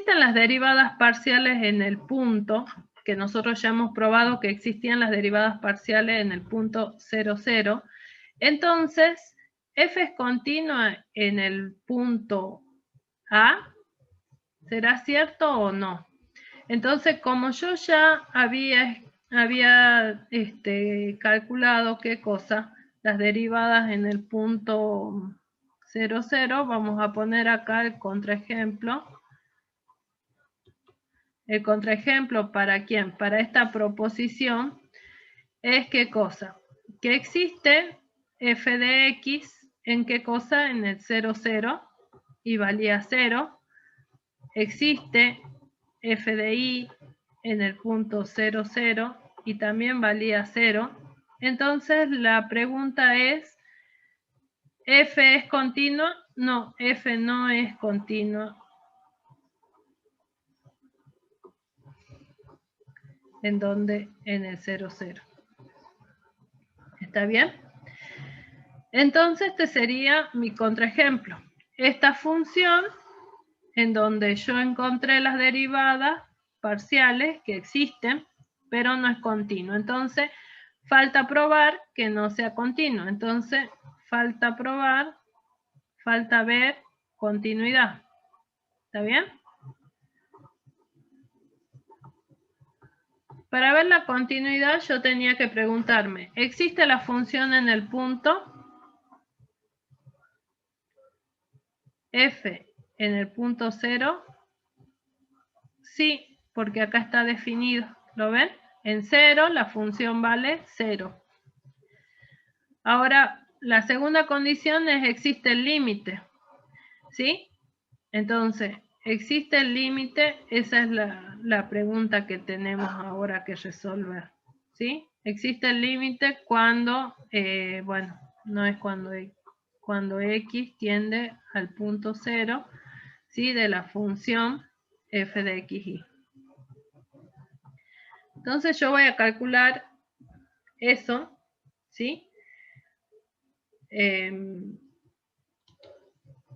existen las derivadas parciales en el punto, que nosotros ya hemos probado que existían las derivadas parciales en el punto 0, 0, entonces f es continua en el punto A, ¿será cierto o no? Entonces, como yo ya había calculado qué cosa, las derivadas en el punto 0, 0, vamos a poner acá el contraejemplo. El contraejemplo, ¿para quién? Para esta proposición es qué cosa, que existe f de x en qué cosa, en el 0, 0 y valía 0. Existe f de y en el punto 0, 0 y también valía 0. Entonces la pregunta es, ¿f es continua? No, f no es continua. ¿En dónde? En el 0, 0. ¿Está bien? Entonces este sería mi contraejemplo. Esta función en donde yo encontré las derivadas parciales que existen, pero no es continua. Entonces, falta probar que no sea continua. Entonces, falta probar, falta ver continuidad. ¿Está bien? Para ver la continuidad yo tenía que preguntarme, ¿existe la función en el punto f en el punto 0? Sí, porque acá está definido. ¿Lo ven? En 0 la función vale 0. Ahora, la segunda condición es existe el límite. ¿Sí? Entonces, ¿existe el límite? Esa es la pregunta que tenemos ahora que resolver. ¿Sí? Existe el límite cuando, bueno, no es cuando x tiende al punto 0, ¿sí? De la función f de xy. Entonces yo voy a calcular eso, ¿sí?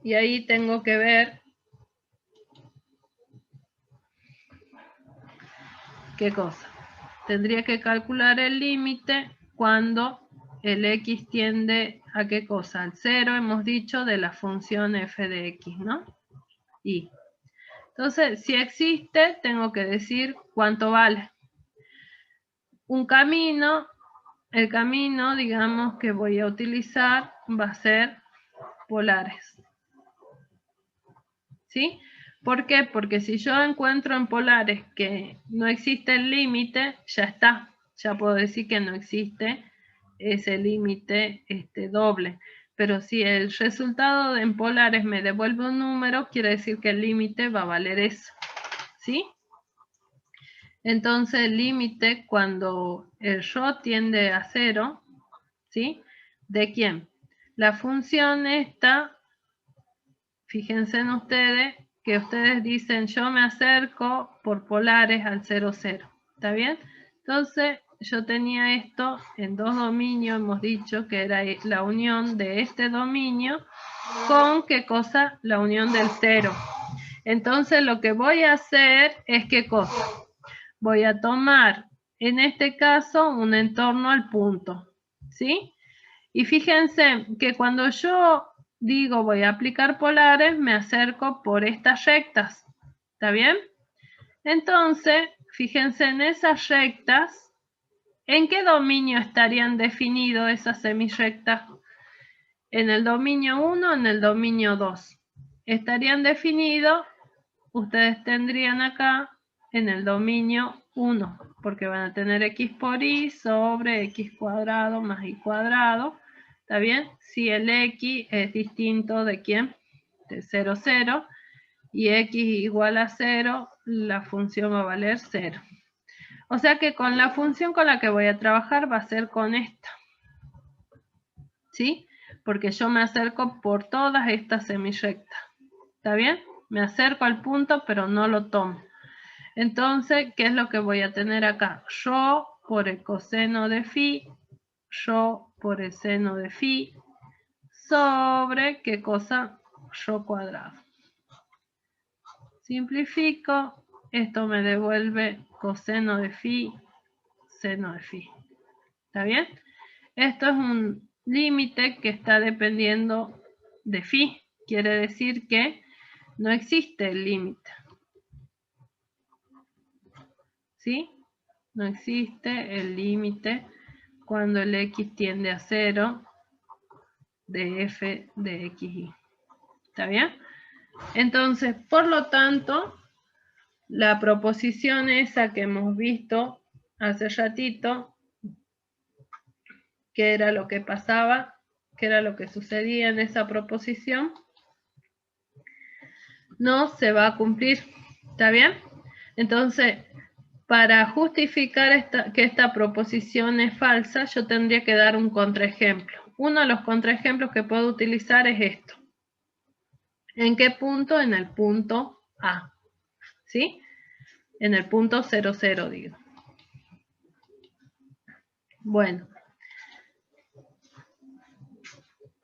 Y ahí tengo que ver qué cosa. Tendría que calcular el límite cuando el x tiende a qué cosa, al 0, hemos dicho, de la función f de x, ¿no? Y entonces, si existe, tengo que decir cuánto vale. Un camino, el camino, digamos, que voy a utilizar va a ser polares. ¿Sí? ¿Por qué? Porque si yo encuentro en polares que no existe el límite, ya está. Ya puedo decir que no existe ese límite doble. Pero si el resultado en polares me devuelve un número, quiere decir que el límite va a valer eso. ¿Sí? Entonces el límite cuando el yo tiende a 0, ¿sí? ¿De quién? La función esta, fíjense en ustedes, que ustedes dicen yo me acerco por polares al 0, 0. ¿Está bien? Entonces yo tenía esto en dos dominios, hemos dicho que era la unión de este dominio con, ¿qué cosa? La unión del 0. Entonces lo que voy a hacer es, ¿qué cosa? Voy a tomar, en este caso, un entorno al punto. ¿Sí? Y fíjense que cuando yo digo voy a aplicar polares, me acerco por estas rectas. ¿Está bien? Entonces, fíjense en esas rectas, ¿en qué dominio estarían definidas esas semirrectas? ¿En el dominio 1 o en el dominio 2? Estarían definidos, ustedes tendrían acá en el dominio 1, porque van a tener x por y sobre x cuadrado más y cuadrado. ¿Está bien? Si el x es distinto de quién, de 0, 0, y x igual a 0, la función va a valer 0. O sea que con la función con la que voy a trabajar va a ser con esta. ¿Sí? Porque yo me acerco por todas estas semirrectas. ¿Está bien? Me acerco al punto, pero no lo tomo. Entonces, ¿qué es lo que voy a tener acá? Yo por el coseno de phi, yo por el seno de phi, sobre, ¿qué cosa? Yo cuadrado. Simplifico, esto me devuelve coseno de phi, seno de phi. ¿Está bien? Esto es un límite que está dependiendo de phi. Quiere decir que no existe el límite. ¿Sí? No existe el límite cuando el x tiende a 0 de f de xy. ¿Está bien? Entonces, por lo tanto, la proposición esa que hemos visto hace ratito, que era lo que pasaba, que era lo que sucedía en esa proposición, no se va a cumplir. ¿Está bien? Entonces, para justificar que esta proposición es falsa, yo tendría que dar un contraejemplo. Uno de los contraejemplos que puedo utilizar es esto. ¿En qué punto? En el punto A. ¿Sí? En el punto 0, 0, digo. Bueno.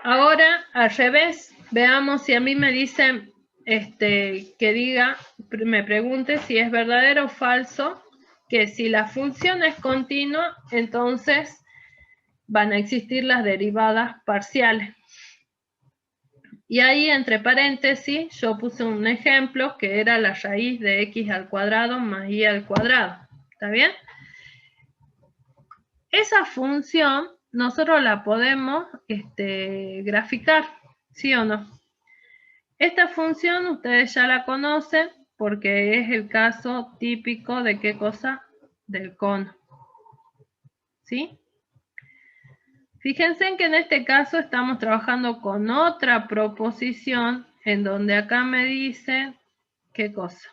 Ahora, al revés, veamos si a mí me dicen que diga, me pregunte si es verdadero o falso, que si la función es continua, entonces van a existir las derivadas parciales. Y ahí, entre paréntesis, yo puse un ejemplo que era la raíz de x al cuadrado más y al cuadrado. ¿Está bien? Esa función nosotros la podemos graficar, ¿sí o no? Esta función ustedes ya la conocen porque es el caso típico de ¿qué cosa? Del cono. ¿Sí? Fíjense que en este caso estamos trabajando con otra proposición en donde acá me dice ¿qué cosa?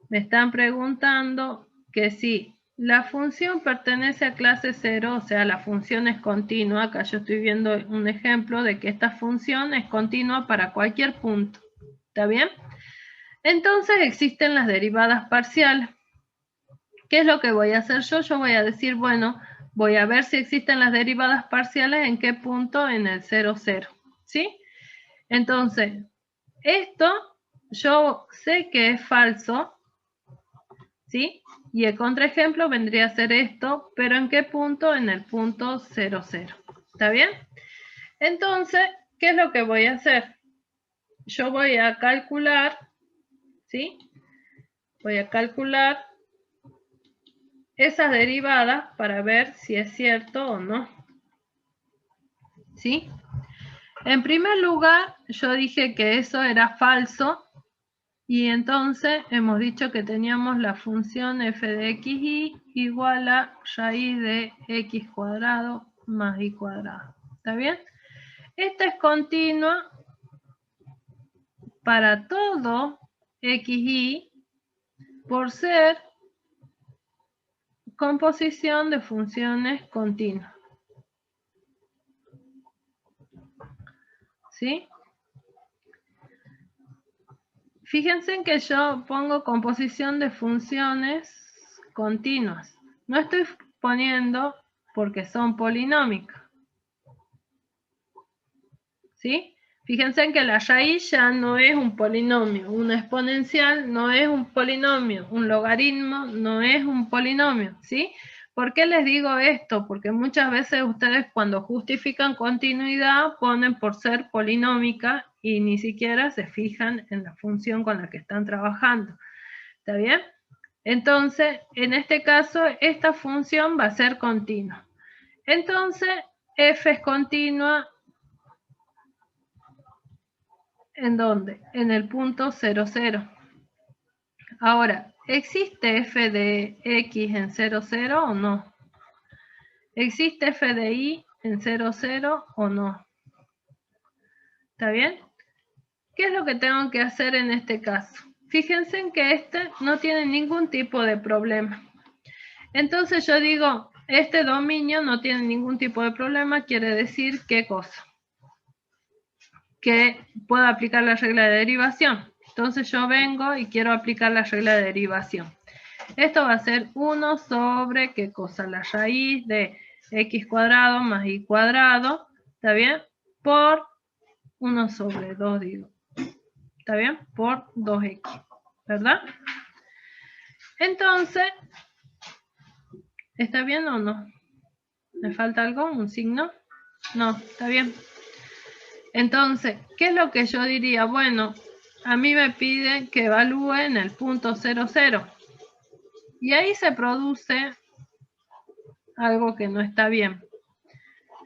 Me están preguntando que si la función pertenece a clase 0, o sea, la función es continua. Acá yo estoy viendo un ejemplo de que esta función es continua para cualquier punto. ¿Está bien? Entonces existen las derivadas parciales. ¿Qué es lo que voy a hacer yo? Yo voy a decir, bueno, voy a ver si existen las derivadas parciales en qué punto, en el 0, 0. ¿Sí? Entonces, esto yo sé que es falso, ¿sí? Y el contraejemplo vendría a ser esto, pero ¿en qué punto? En el punto 0, 0. ¿Está bien? Entonces, ¿qué es lo que voy a hacer? Yo voy a calcular, ¿sí? Voy a calcular esas derivadas para ver si es cierto o no. ¿Sí? En primer lugar, yo dije que eso era falso y entonces hemos dicho que teníamos la función f de xy igual a raíz de x cuadrado más y cuadrado. ¿Está bien? Esta es continua para todo xy por ser composición de funciones continuas. ¿Sí? Fíjense en que yo pongo composición de funciones continuas. No estoy poniendo porque son polinómicas. ¿Sí? Fíjense en que la raíz ya no es un polinomio. Una exponencial no es un polinomio. Un logaritmo no es un polinomio. ¿Sí? ¿Por qué les digo esto? Porque muchas veces ustedes cuando justifican continuidad ponen por ser polinómica y ni siquiera se fijan en la función con la que están trabajando. ¿Está bien? Entonces, en este caso, esta función va a ser continua. Entonces, f es continua, ¿en dónde? En el punto 0, 0. Ahora, ¿existe f de x en 0, 0 o no? ¿Existe f de y en 0, 0 o no? ¿Está bien? ¿Qué es lo que tengo que hacer en este caso? Fíjense en que este no tiene ningún tipo de problema. Entonces yo digo, este dominio no tiene ningún tipo de problema, quiere decir ¿qué cosa? Que puedo aplicar la regla de derivación. Entonces yo vengo y quiero aplicar la regla de derivación. Esto va a ser 1 sobre, ¿qué cosa? La raíz de x cuadrado más y cuadrado, ¿está bien? Por 1 sobre 2, digo. ¿está bien? Por 2x, ¿verdad? Entonces, ¿está bien o no? ¿Me falta algo? ¿Un signo? No, está bien. Entonces, ¿qué es lo que yo diría? Bueno, a mí me piden que evalúe en el punto 0, 0. Y ahí se produce algo que no está bien.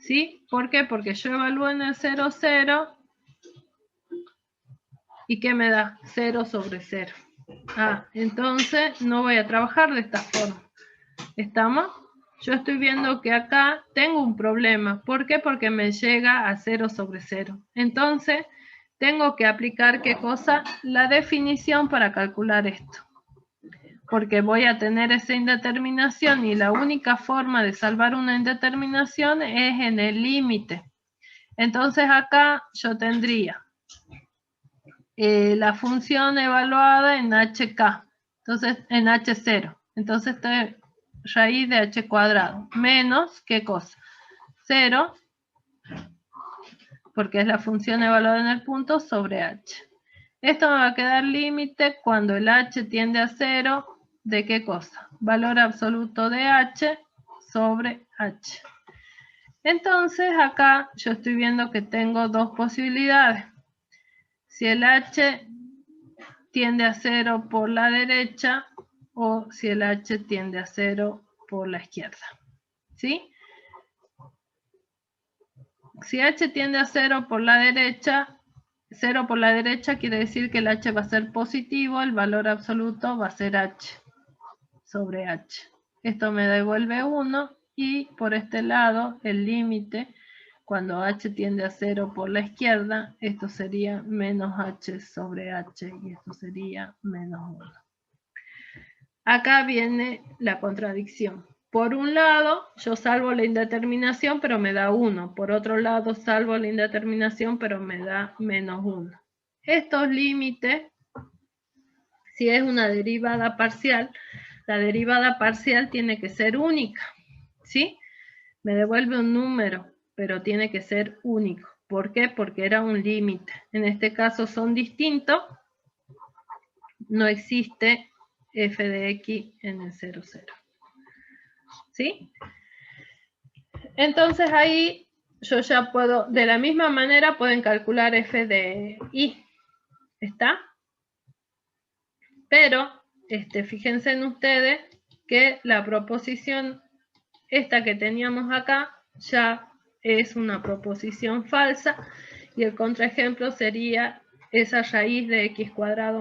¿Sí? ¿Por qué? Porque yo evalúo en el 0, 0. ¿Y qué me da? 0 sobre 0. Ah, entonces no voy a trabajar de esta forma. ¿Estamos? Yo estoy viendo que acá tengo un problema. ¿Por qué? Porque me llega a 0 sobre 0. Entonces, tengo que aplicar, ¿qué cosa? La definición para calcular esto. Porque voy a tener esa indeterminación y la única forma de salvar una indeterminación es en el límite. Entonces, acá yo tendría la función evaluada en HK. Entonces, en H0. Entonces, raíz de h cuadrado menos, ¿qué cosa? 0, porque es la función evaluada en el punto, sobre h. Esto me va a quedar límite cuando el h tiende a 0, ¿de qué cosa? Valor absoluto de h sobre h. Entonces, acá yo estoy viendo que tengo dos posibilidades. Si el h tiende a 0 por la derecha o si el h tiende a 0 por la izquierda. ¿Sí? Si h tiende a 0 por la derecha, 0 por la derecha quiere decir que el h va a ser positivo, el valor absoluto va a ser h sobre h. Esto me devuelve 1 y por este lado el límite, cuando h tiende a 0 por la izquierda, esto sería menos h sobre h y esto sería menos 1. Acá viene la contradicción. Por un lado, yo salvo la indeterminación, pero me da 1. Por otro lado, salvo la indeterminación, pero me da menos 1. Estos límites, si es una derivada parcial, la derivada parcial tiene que ser única. ¿Sí? Me devuelve un número, pero tiene que ser único. ¿Por qué? Porque era un límite. En este caso son distintos. No existe f de x en el 0, 0. ¿Sí? Entonces ahí yo ya puedo, de la misma manera pueden calcular f de y. ¿Está? Pero, fíjense en ustedes que la proposición, esta que teníamos acá, ya es una proposición falsa y el contraejemplo sería esa raíz de x cuadrado